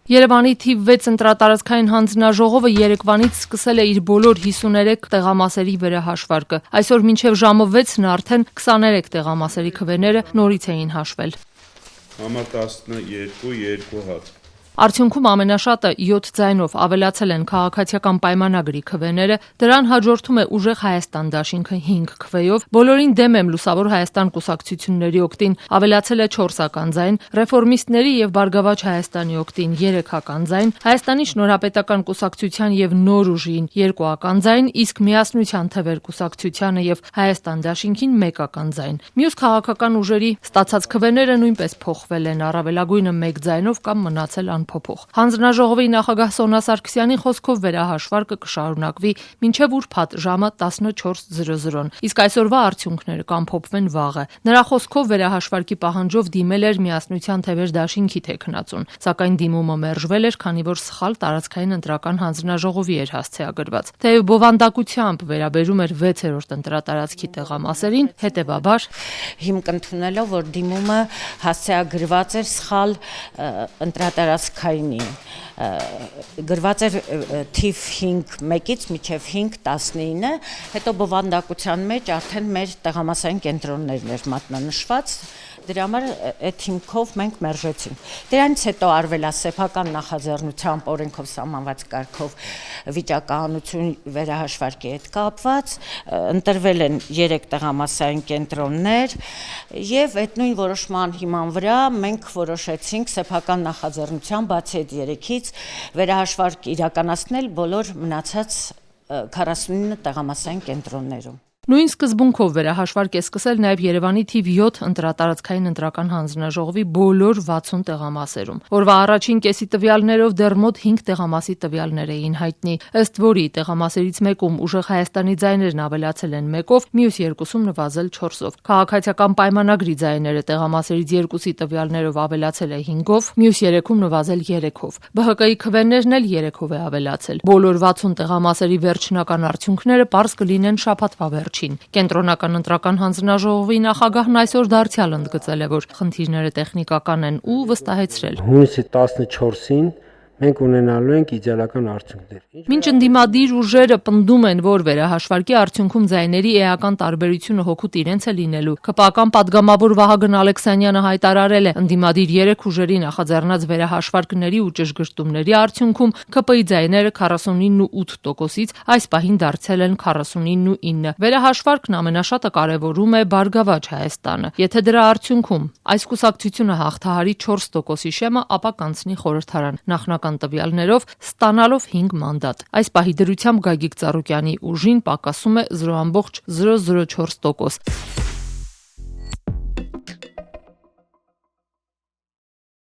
Երևանի թիվ 6 ընտրատարածքային հանձնաժողովը երեկվանից սկսել է իր բոլոր 53 տեղամասերի վերահաշվարկը։ Այսօր մինչև ժամը 6-ն արդեն 23 տեղամասերի քվեները նորից էին հաշվել։ Համար 12 2 հատ։ Արդյունքում ամենաշատը 7 ձայնով ավելացել են քաղաքացիական պայմանագրի քվեները, դրան հաջորդում է Ուժեղ Հայաստան դաշինքը 5 քվեով, Բոլորին դեմ եմ Լուսավոր Հայաստան կուսակցությունների օգտին ավելացել է 4-ական ձայն, Ռեֆորմիստների եւ Բարգավաճ Հայաստանի օգտին 3-ական ձայն, Հայաստանի Շնորհապետական կուսակցության եւ Նոր ուժին 2-ական ձայն, իսկ Միասնության թվեր կուսակցությանը եւ Հայաստան դաշինքին 1-ական ձայն։ Մյուս քաղաքական ուժերի ստացած քվեները նույնպես փոխվել են, առավելագույնը 1 ձայնով կամ մնացել փոփոխ։ Հանձնաժողովի նախագահ Սոնա Սարգսյանի խոսքով վերահաշվարկը կշարունակվի մինչև ուրբաթ ժամը 14:00-ն, իսկ այսօրվա արդյունքները կամփոփվեն վաղը։ Նրա խոսքով վերահաշվարկի պահանջով դիմել էր Միասնության թևեր դաշինքի թեկնածուն, սակայն դիմումը մերժվել էր, քանի որ սխալ տարածքային ընտրական հանձնաժողովի էր հասցեագրված։ Թեև բովանդակությամբ վերաբերում էր 6-րդ ընտրատարածքի տեղամասերին, հետևաբար հիմք ընդունելով, որ դիմումը հասցեագրված էր սխալ ընտրատարածք գրված էր թիվ 5-1-ից մինչև 5-19, հետո բովանդակության մեջ արդեն մեր տեղամասային կենտրոններն էր մատնանշված, դրա համար այդ հիմքով մենք մերժեցինք։ Դրանից հետո արվելասեփական նախաձեռնությամբ օրենքով սահմանված կարգով վիճակահանություն վերահաշվարկի հետ կապված ընտրվել են 3 տեղամասային կենտրոններ եւ այդ նույն որոշման հիման վրա մենք որոշեցինք սեփական նախաձեռնությամբ բացի այդ 3-ից վերահաշվարկ իրականացնել բոլոր մնացած 49 տեղամասային կենտրոններում։ Նույն սկզբունքով վերահաշվարկ է սկսել նաև Երևանի թիվ 7 ընտրատարածքային ընտրական հանձնաժողովի բոլոր 60 տեղամասերում։ Օրվա առաջին կեսի տվյալներով դեռ մոտ 5 տեղամասի տվյալներ էին հայտնի, ըստ որի տեղամասերից մեկում Ուժեղ Հայաստանի ձայներն ավելացել են 1-ով, մյուս 2-ում նվազել 4-ով։ Քաղաքացիական պայմանագրի ձայները տեղամասերից 2-ի տվյալներով ավելացել է 5-ով, մյուս 3-ում նվազել 3-ով։ ԲՀԿ-ի քվեներն էլ 3-ով է ավելացել։ Բոլոր 60 տեղամասերի վերջնական արդյունքները պարզ կլինեն շաբաթվա վերջին։ Կենտրոնական ընտրական հանձնաժողովի նախագահն այսօր դարձյալ ընդգծել է, որ խնդիրները տեխնիկական են ու վստահեցրել. Հունիսի 14-ին մենք ունենալու ենք իդեալական արդյունքներ։ Մինչ ընդդիմադիր ուժերը պնդում են, որ վերահաշվարկի արդյունքում ձայների էական տարբերությունը հօգուտ իրենց է լինելու, ԿՊԱ-կան падգամավոր Վահագն Ալեքսանյանը հայտարարել է, ընդդիմադիր 3 ուժերի նախաձեռնած վերահաշվարկների ու ճշգրտումների արդյունքում ԿՊ-ի ձայները 49.8%-ից այս պահին դարձել են 49.9։ Վերահաշվարկն ամենաշատը կարևորում է Բարգավաճ Հայաստանը։ Եթե դրա արդյունքում այս կուսակցությունը հաղթահարի 4%-ի շեմը, ապա կանցնի խորհրդարան։ Նախնական տվյալներով ստանալով 5 մանդատ։ Այս պահի դրությամբ Գագիկ Ծառուկյանի ուժին պակասում է 0.004%։